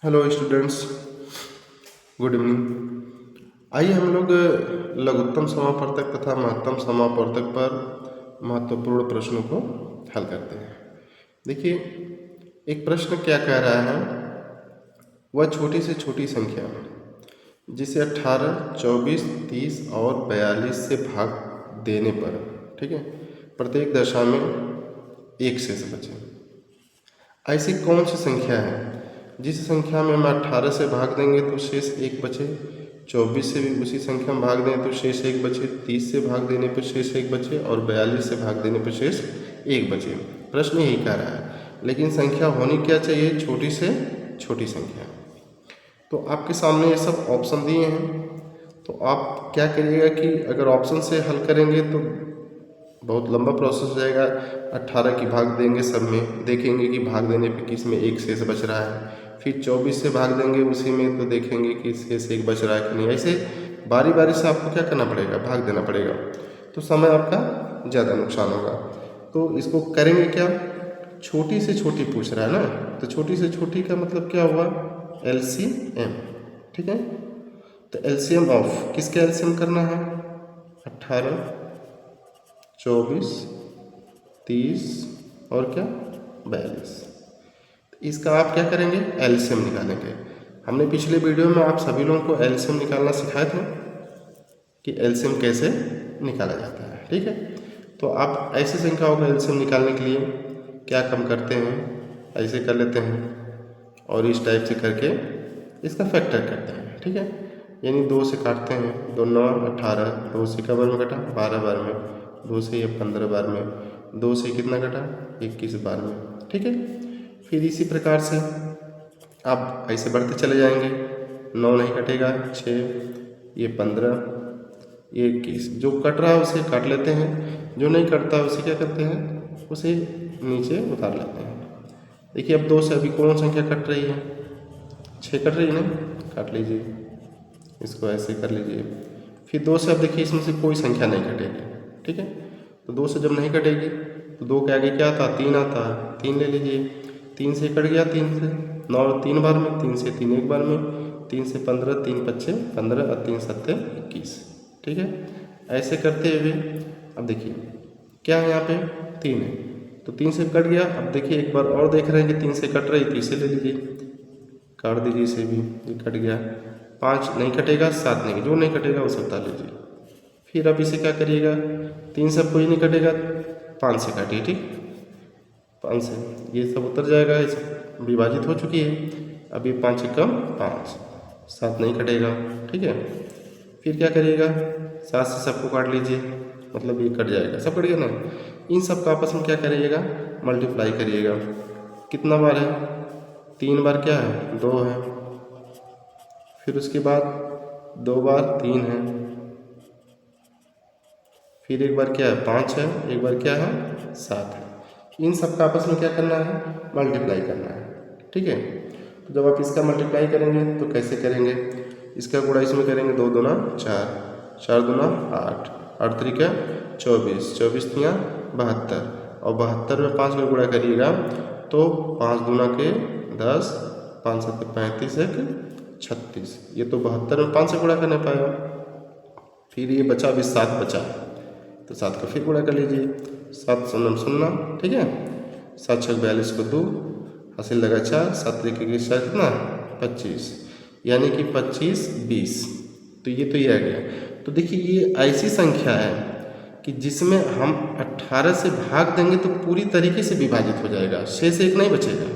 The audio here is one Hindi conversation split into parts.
Hello students, good evening. आइए हम लोग लघुत्तम समापवर्तक तथा महत्तम समापवर्तक पर महत्वपूर्ण प्रश्नों को हल करते हैं। देखिए, एक प्रश्न क्या कह रहा है, वह छोटी से छोटी संख्या जिसे 18, 24, 30 और 42 से भाग देने पर, ठीक है, प्रत्येक दशा में एक शेष बचे। ऐसी कौन सी संख्या है जिस संख्या में हम 18 से भाग देंगे तो शेष एक बचे, 24 से भी उसी संख्या में भाग दें तो शेष एक बचे, 30 से भाग देने पर शेष एक बचे और 42 से भाग देने पर शेष एक बचे। प्रश्न यही कह रहा है, लेकिन संख्या होनी क्या चाहिए, छोटी से छोटी संख्या। तो आपके सामने ये सब ऑप्शन दिए हैं, तो आप क्या करिएगा कि अगर ऑप्शन से हल करेंगे तो बहुत लंबा प्रोसेस हो जाएगा। 18 की भाग देंगे, सब में देखेंगे कि भाग देने पे किस में एक शेष बच रहा है, फिर 24 से भाग देंगे उसी में तो देखेंगे कि शेष एक बच रहा है कि नहीं। ऐसे बारी बारी से आपको क्या करना पड़ेगा, भाग देना पड़ेगा, तो समय आपका ज़्यादा नुकसान होगा। तो इसको करेंगे क्या, छोटी से छोटी पूछ रहा है ना, तो छोटी से छोटी का मतलब क्या हुआ, LCM, ठीक है। तो LCM ऑफ किसके LCM करना है, 18, 24, 30 और क्या 42। इसका आप क्या करेंगे, एलसीएम निकालेंगे। हमने पिछले वीडियो में आप सभी लोगों को एलसीएम निकालना सिखाए थे कि एलसीएम कैसे निकाला जाता है, ठीक है। तो आप ऐसी संख्याओं का एलसीएम निकालने के लिए क्या काम करते हैं, ऐसे कर लेते हैं और इस टाइप से करके इसका फैक्टर करते हैं, ठीक है। यानी 2 से काटते हैं, 2 9 18, 2 से क्या बार में कटा, 12 बार में, 2 से ये 15 बार में, 2 से कितना कटा, 21 बार में, ठीक है। फिर इसी प्रकार से आप ऐसे बढ़ते चले जाएंगे, 9 नहीं कटेगा, 6, ये 15, ये 21, जो कट रहा है उसे काट लेते हैं, जो नहीं कटता उसे क्या करते हैं, उसे नीचे उतार लेते हैं। देखिए अब 2 से अभी कौन संख्या कट रही है, 6 कट रही है ना, काट लीजिए, इसको ऐसे कर लीजिए। फिर 2 से अब देखिए इसमें से कोई संख्या नहीं कटेगी, ठीक है। तो 2 से जब नहीं कटेगी तो 2 के आगे क्या आता, 3 आता है, 3 ले लीजिए। 3 से कट गया, 3 से 9 3 बार में, 3 से 3 एक बार में, 3 से 15, 3 5 15 और 3 7 21, ठीक है। ऐसे करते हुए अब देखिए क्या है, यहाँ पे 3 है तो 3 से कट गया। अब देखिए एक बार और देख रहे हैं कि 3 से कट रही, 3 से ले लीजिए, काट दीजिए इसे भी, ये कट गया। 5 नहीं कटेगा, 7 नहीं, जो नहीं कटेगा उसे उतार लीजिए। फिर अब इसे क्या करिएगा, 3 से कोई नहीं कटेगा, 5 से काटिए, ठीक, 5 से ये सब उतर जाएगा, ये सब विभाजित हो चुकी है। अभी 5 से कम 5, 7 नहीं कटेगा, ठीक है। फिर क्या करिएगा, 7 से सबको काट लीजिए, मतलब ये कट जाएगा, सब कट गया ना। इन सब का आपस में क्या करिएगा, मल्टीप्लाई करिएगा। कितना बार है, 3 बार क्या है, 2 है। फिर उसके बाद 2 बार 3 है, फिर एक बार क्या है 5 है, एक बार क्या है 7 है। इन सब का आपस में क्या करना है, मल्टीप्लाई करना है, ठीक है। तो जब आप इसका मल्टीप्लाई करेंगे तो कैसे करेंगे, इसका गुणा इसमें करेंगे, 2 दूना 4, 4 दूना 8, 8 त्रिक 24, 24 तिया 72 और 72 में 5 का गुणा करिएगा तो 5 दूना के 10, 5 7 35, 1 36, ये तो 72 में 5 से गुणा करने पाएगा। फिर ये बचा अभी 7 बचा, तो 7 का फिर गुणा कर लीजिए, 7 0 0, ठीक है। 7 6 42 को 2, हासिल लगा 4, 7 3 के 4 कितना 25, यानी कि 25 20, तो ये आ गया। तो देखिए ये ऐसी संख्या है कि जिसमें हम 18 से भाग देंगे तो पूरी तरीके से विभाजित हो जाएगा, 6 से 1 नहीं बचेगा।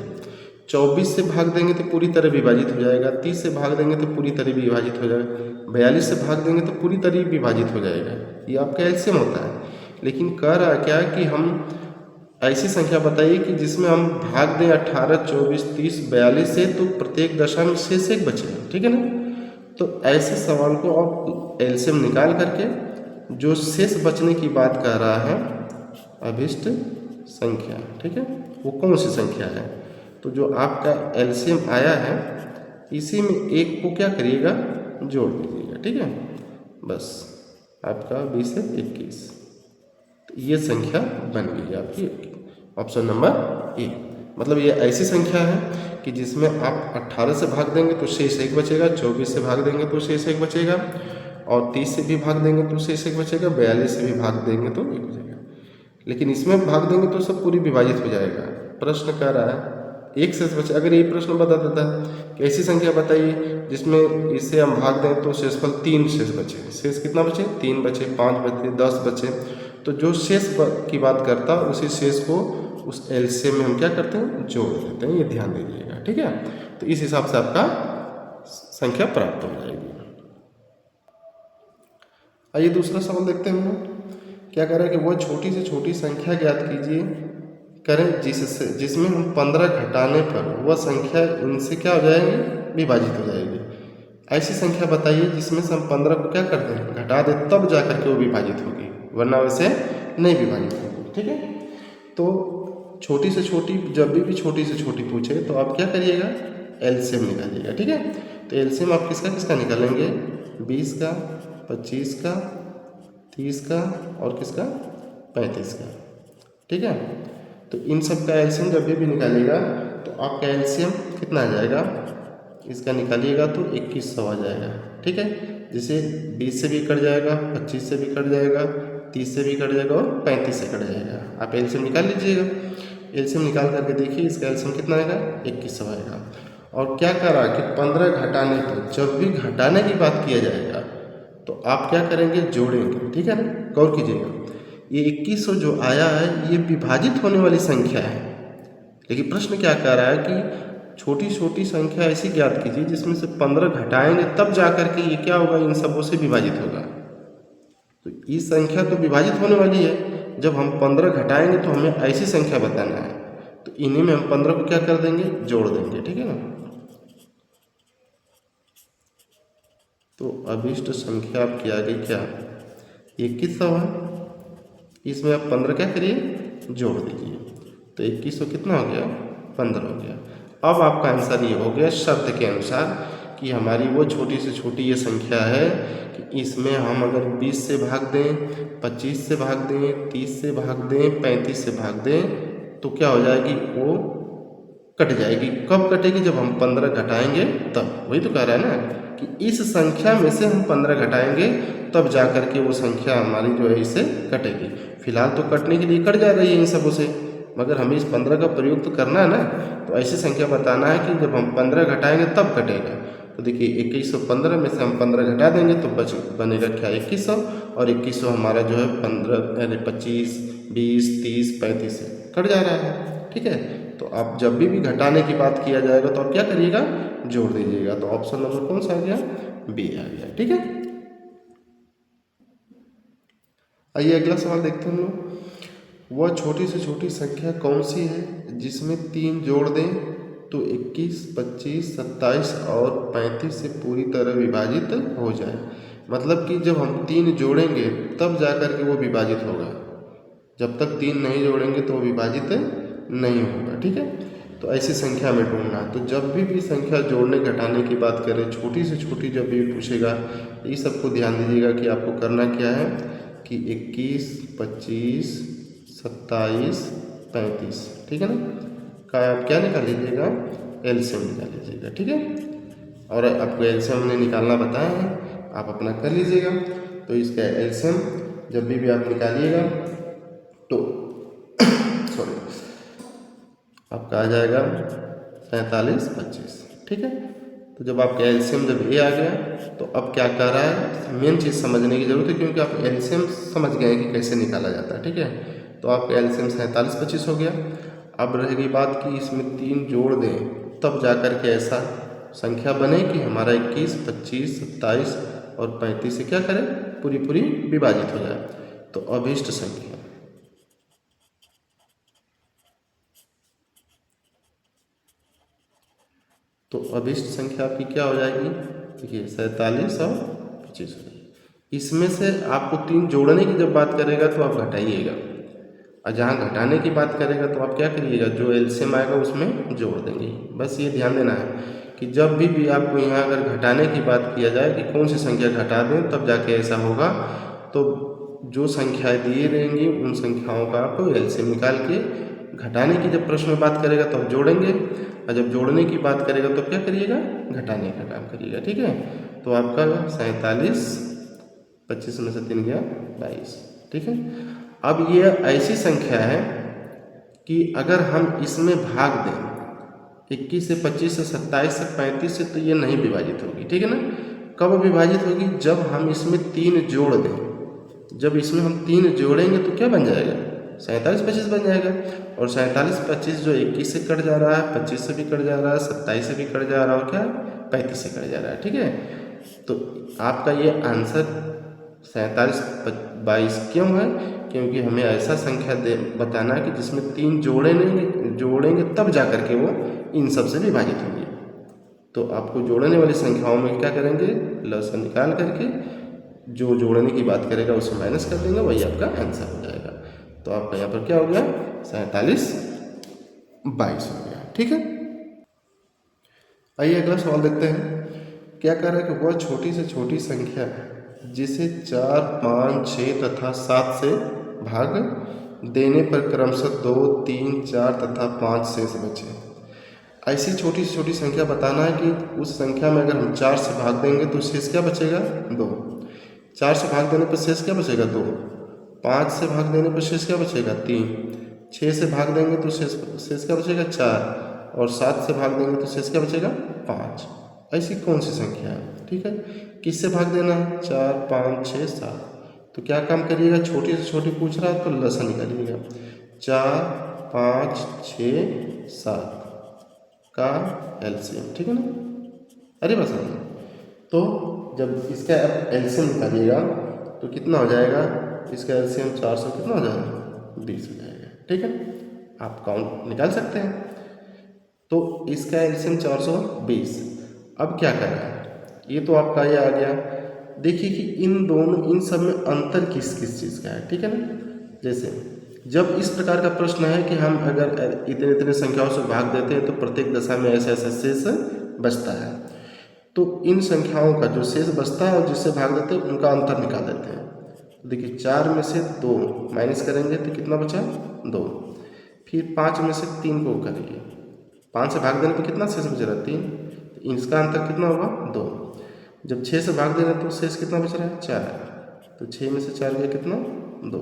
24 से भाग देंगे तो पूरी तरह विभाजित हो जाएगा, 30 से भाग देंगे तो पूरी तरह विभाजित हो जाएगा, 42 से भाग देंगे तो पूरी तरह विभाजित हो जाएगा। ये आपका एलसीएम होता है। लेकिन कह रहा क्या कि हम ऐसी संख्या बताइए कि जिसमें हम भाग दें 18, 24, 30, 42 से तो प्रत्येक दशा में शेष एक बचे, ठीक है ना। तो ऐसे सवाल को आप एलसीएम निकाल करके जो शेष बचने की बात कह रहा है, अभिष्ट संख्या, ठीक है, वो कौन सी संख्या है। तो जो आपका एलसीएम आया है इसी में एक को क्या करिएगा, जोड़ दीजिएगा, ठीक है। बस आपका 20 से 21, तो ये संख्या बन गई आपकी ऑप्शन नंबर ए। मतलब ये ऐसी संख्या है कि जिसमें आप 18 से भाग देंगे तो शेष 1 बचेगा, 24 से भाग देंगे तो शेष 1 बचेगा, और 30 से भी भाग देंगे तो शेष 1 बचेगा, 42 से भी भाग देंगे तो 1 बचेगा। लेकिन इसमें भाग देंगे तो सब पूरी विभाजित हो जाएगा। प्रश्न कह रहा है 1 शेष बचे। अगर ये प्रश्न बता देता है कि ऐसी संख्या बताइए जिसमें इससे हम भाग दें तो शेषफल 3 शेष बचे। शेष कितना बचे? 3 बचे, 5 बचे, 10 बचे। तो जो शेष की बात करता है उसी शेष को उस एलसीएम में हम क्या करते हैं? जोड़ देते हैं। ये ध्यान दीजिएगा, ठीक है। तो इस हिसाब से आपका संख्या प्राप्त हो जाएगी। आइए दूसरा सवाल देखते हैं हम लोग। क्या कह रहा है कि वह छोटी से छोटी संख्या ज्ञात कीजिए करें जिसमें हम 15 घटाने पर वह संख्या इनसे क्या हो जाएगी? विभाजित हो जाएगी। ऐसी संख्या बताइए जिसमें से हम 15 को क्या करते हैं? घटा दे, तब जा करके वो विभाजित होगी, वरना वैसे नहीं विभाजित होगी, ठीक है। तो छोटी से छोटी, जब भी छोटी से छोटी पूछे तो आप क्या करिएगा? एलसीएम निकालिएगा, ठीक है। तो एलसीएम आप किसका किसका निकालेंगे? 20 का, 25 का, 30 का और किसका? 35 का, ठीक है। तो इन सब का एलसीएम जब भी निकालिएगा तो आपका एलसीएम कितना आ जाएगा? इसका निकालिएगा तो 2100 आ जाएगा, ठीक है। जिसे 20 से भी कट जाएगा, 25 से भी कट जाएगा, 30 से भी कट जाएगा और 35 से कट जाएगा। आप एलसीएम निकाल लीजिएगा। एलसीएम निकाल करके देखिए इसका एलसीएम कितना आएगा? 2100 आएगा। और क्या कह रहा है कि 15 घटाने पर, जब भी घटाने की बात किया जाएगा तो आप क्या करेंगे? जोड़ेंगे, ठीक है ना। गौर कीजिएगा, ये 2100 जो आया है ये विभाजित होने वाली संख्या है। लेकिन प्रश्न क्या कह रहा है कि छोटी छोटी संख्या ऐसी ज्ञात कीजिए जिसमें से 15 घटाएंगे तब जा करके ये क्या होगा? इन सबों से विभाजित होगा। तो ये संख्या तो विभाजित होने वाली है। जब हम 15 घटाएंगे तो हमें ऐसी संख्या बताना है, तो इन्हीं में हम 15 को क्या कर देंगे? जोड़ देंगे, ठीक है ना। तो अभिष्ट संख्या आपकी आ गई क्या? 2100 है। इसमें आप 15 क्या करिए? जोड़ दीजिए। तो 2100 कितना हो गया? 15 हो गया। अब आपका आंसर ये हो गया शर्त के अनुसार कि हमारी वो छोटी से छोटी ये संख्या है कि इसमें हम अगर 20 से भाग दें, 25 से भाग दें, 30 से भाग दें, 35 से भाग दें तो क्या हो जाएगी? वो कट जाएगी। कब कटेगी? जब हम 15 घटाएंगे तब। वही तो कह रहा है ना कि इस संख्या में से हम 15 घटाएंगे तब जा कर के वो संख्या हमारी जो है इससे कटेगी। फिलहाल तो कटने के लिए कट जा रही है इन सबों से, मगर हमें इस 15 का प्रयोग तो करना है ना। तो ऐसी संख्या बताना है कि जब हम 15 घटाएंगे तब कटेगा। तो देखिए 2115 में से हम 15 घटा देंगे तो बनेगा क्या? 2100। और 2100 हमारा जो है 15 यानी 25, 20, 30, 35 से कट जा रहा है, ठीक है। तो आप जब भी घटाने की बात किया जाएगा तो आप क्या करिएगा? जोड़ दीजिएगा। तो ऑप्शन नंबर कौन सा आ गया? बी आ गया, ठीक है। आइए अगला सवाल देखते हैं हम लोग। वह छोटी से छोटी संख्या कौन सी है जिसमें 3 जोड़ दें तो 21, 25, 27 और 35 से पूरी तरह विभाजित हो जाए। मतलब कि जब हम 3 जोड़ेंगे तब जा कर के वो विभाजित होगा। जब तक 3 नहीं जोड़ेंगे तो वो विभाजित नहीं होगा, ठीक है। तो ऐसी संख्या में ढूंढना। तो जब भी संख्या जोड़ने घटाने की बात करें, छोटी से छोटी जब भी पूछेगा, इस सबको ध्यान दीजिएगा कि आपको करना क्या है कि 21, 25, 27, 35, ठीक है ना, का आप क्या निकाल लीजिएगा? एलसीएम निकाल लीजिएगा, ठीक है। और आपको एलसीएम हमने निकालना बताया है, आप अपना कर लीजिएगा। तो इसका एलसीएम जब भी आप निकालिएगा तो सॉरी आपका आ जाएगा 47, 25, ठीक है। तो जब आपका एलसीएम जब ये आ गया तो अब क्या कर रहा है? मेन चीज़ समझने की जरूरत है, क्योंकि आप एलसीएम समझ गए कि कैसे निकाला जाता है, ठीक है। तो आपका एलसीएम 47, 25 हो गया। अब रहेगी बात कि इसमें 3 जोड़ दें तब जा कर के ऐसा संख्या बने कि हमारा 21, 25, 27 और 35 से क्या करें? पूरी पूरी विभाजित हो जाए। तो अभिष्ट संख्या, तो अभिष्ट संख्या आपकी क्या हो जाएगी? देखिए 47 और 25 हो जाएगी। इसमें से आपको 3 जोड़ने की जब बात करेगा तो आप घटाइएगा, और जहाँ घटाने की बात करेगा तो आप क्या करिएगा? जो एलसीएम आएगा उसमें जोड़ देंगे। बस ये ध्यान देना है कि जब भी आपको यहाँ अगर घटाने की बात किया जाए कि कौन सी संख्या घटा दें तब जाके ऐसा होगा, तो जो संख्याएं दी रहेंगी उन संख्याओं का आप एलसीएम निकाल के घटाने की जब प्रश्न में बात करेगा तो आप जोड़ेंगे, और जब जोड़ने की बात करेगा तो क्या करिएगा, घटाने का काम करिएगा। ठीक है, तो आपका 47, 25 में से 3 गया 22। ठीक है, अब ये ऐसी संख्या है कि अगर हम इसमें भाग दें 21 से 25 से 27 से 35 से, तो ये नहीं विभाजित होगी। ठीक है ना, कब विभाजित होगी, जब हम इसमें 3 जोड़ दें। जब इसमें हम 3 जोड़ेंगे तो क्या बन जाएगा, 47 25 बन जाएगा। और 47 25 जो 21 से कट जा रहा है, 25 से भी कट जा रहा है, 27 से भी कट जा रहा है, और क्या 35 से कट जा रहा है। ठीक है, तो आपका ये आंसर 47 22 क्यों है, क्योंकि हमें ऐसा संख्या बताना है कि जिसमें 3 जोड़ेंगे तब जा करके वो इन सब से विभाजित होगी। तो आपको जोड़ने वाली संख्याओं में क्या करेंगे, लसन निकाल करके जो जोड़ने की बात करेगा उसे माइनस कर देंगे, वही आपका आंसर हो जाएगा। तो आपका यहाँ पर क्या हो गया, 47 22 हो गया। ठीक है, आइए अगला सवाल देखते हैं। क्या कह रहा है कि वह छोटी से छोटी संख्या जिसे 4 5 6 तथा 7 से भाग देने पर क्रमशः 2 3 4 तथा 5 शेष बचे। ऐसी छोटी से छोटी संख्या बताना है कि उस संख्या में अगर हम 4 से भाग देंगे तो शेष क्या बचेगा, 2। 4 से भाग देने पर शेष क्या बचेगा, 2। 5 से भाग देने पर शेष क्या बचेगा, 3। 6 से भाग देंगे तो शेष क्या बचेगा, 4। और 7 से भाग देंगे तो शेष क्या बचेगा, 5। ऐसी कौन सी संख्या है। ठीक है, किससे भाग देना है, 4 5 6 7। तो क्या काम करिएगा, छोटी से छोटी पूछ रहा है तो लसन निकालिएगा। 4 5 6 7 का एलसीएम। ठीक है ना, अरे बस। तो जब इसका एलसीएम निकालिएगा तो कितना हो जाएगा, इसका एलसीएम 400 कितना हो जाएगा, 20 हो जाएगा। ठीक है, आप काउंट निकाल सकते हैं। तो इसका एलसीएम 420। अब क्या करना है, ये तो आपका ये आ गया। देखिए कि इन सब में अंतर किस किस चीज़ का है। ठीक है ना, जैसे जब इस प्रकार का प्रश्न है कि हम अगर इतने इतने संख्याओं से भाग देते हैं तो प्रत्येक दशा में ऐसा ऐसा शेष बचता है, तो इन संख्याओं का जो शेष बचता है और जिससे भाग देते हैं उनका अंतर निकाल देते हैं। देखिए 4 में से 2 माइनस करेंगे तो कितना बचा, 2। फिर 5 में से 3 को करिए, 5 से भाग देने पर कितना शेष बच रहा है, 3। तो इसका अंतर कितना होगा, 2। जब 6 से भाग देना तो शेष कितना बच रहा है, 4। तो 6 में से 4 गया कितना, 2।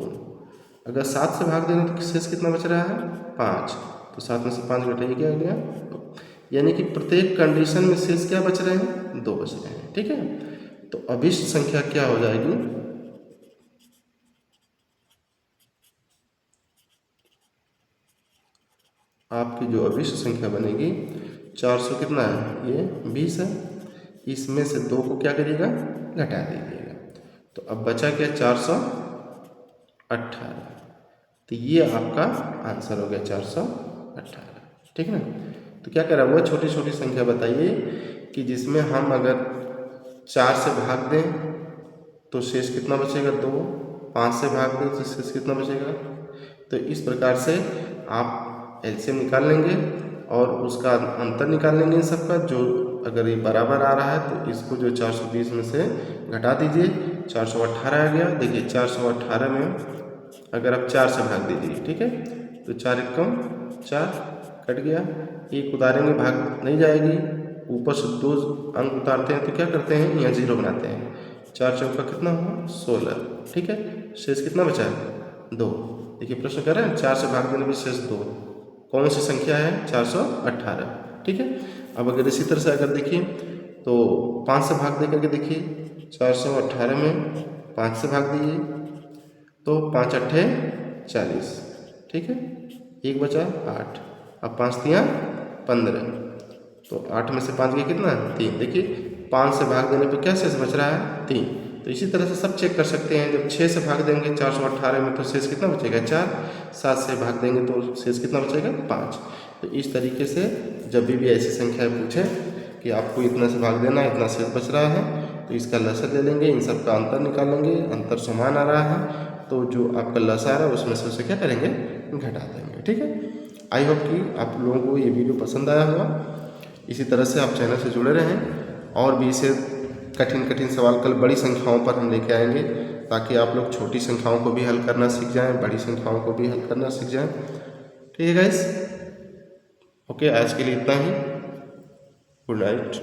अगर 7 से भाग देंगे तो शेष कितना बच रहा है, 5। तो 7 में से 5 घटाइए, क्या हो गया, 2। यानी कि प्रत्येक कंडीशन में शेष क्या बच रहे हैं, 2 बच रहे हैं। ठीक है, तो अभिष्ट संख्या क्या हो जाएगी, आपकी जो अभिष्ट संख्या बनेगी 400 कितना है, ये 20 है। इसमें से 2 को क्या करिएगा, घटा दीजिएगा। तो अब बचा क्या, 418। तो ये आपका आंसर हो गया 418। ठीक है ना, तो क्या कर रहा है, वह छोटी छोटी संख्या बताइए कि जिसमें हम अगर 4 से भाग दें तो शेष कितना बचेगा, 2। 5 से भाग दें तो शेष कितना बचेगा। तो इस प्रकार से आप एलसीएम निकाल लेंगे और उसका अंतर निकाल लेंगे इन सबका। जो अगर ये बराबर आ रहा है तो इसको जो 420 में से घटा दीजिए, 418 आ गया। देखिए 418 में अगर आप 4 से भाग दीजिए, ठीक है, तो 4 एकम 4 कट गया, 1 उतारेंगे भाग नहीं जाएगी, ऊपर से 2 अंक उतारते हैं तो क्या करते हैं, यहाँ 0 बनाते हैं। 4 चौका कितना हुआ, 16। ठीक है, शेष कितना बचा है, 2। देखिए प्रश्न कर रहे हैं 4 से भाग देने पर शेष 2, कौन सी संख्या है, 418। ठीक है, अब अगर इसी तरह से अगर देखिए तो 5 से भाग दे करके देखिए, 418 में 5 से भाग दीजिए तो 5 अट्ठे 40। ठीक है, 1 बचा 8, अब 5 तियाँ 15, तो 8 में से 5 गया कितना, 3। देखिए 5 से भाग देने पर क्या शेष बच रहा है, 3। तो इसी तरह से सब चेक कर सकते हैं। जब 6 से भाग देंगे 418 में तो शेष कितना बचेगा, 4। 7 से भाग देंगे तो शेष कितना बचेगा, 5। तो इस तरीके से जब भी ऐसी संख्याएं पूछें कि आपको इतना से भाग देना है, इतना शेष बच रहा है, तो इसका लसर ले लेंगे, इन सब का अंतर निकाल लेंगे। अंतर समान आ रहा है तो जो आपका लसा आ रहा है उसमें से उसे क्या करेंगे, घटा देंगे। ठीक है, आई होप कि आप लोगों को ये वीडियो पसंद आया होगा। इसी तरह से आप चैनल से जुड़े रहें और भी इसे कठिन सवाल कल बड़ी संख्याओं पर हम लेके आएंगे, ताकि आप लोग छोटी संख्याओं को भी हल करना सीख जाएं, बड़ी संख्याओं को भी हल करना सीख जाएं। ठीक है गाइस, ओके, आज के लिए इतना ही। Good night.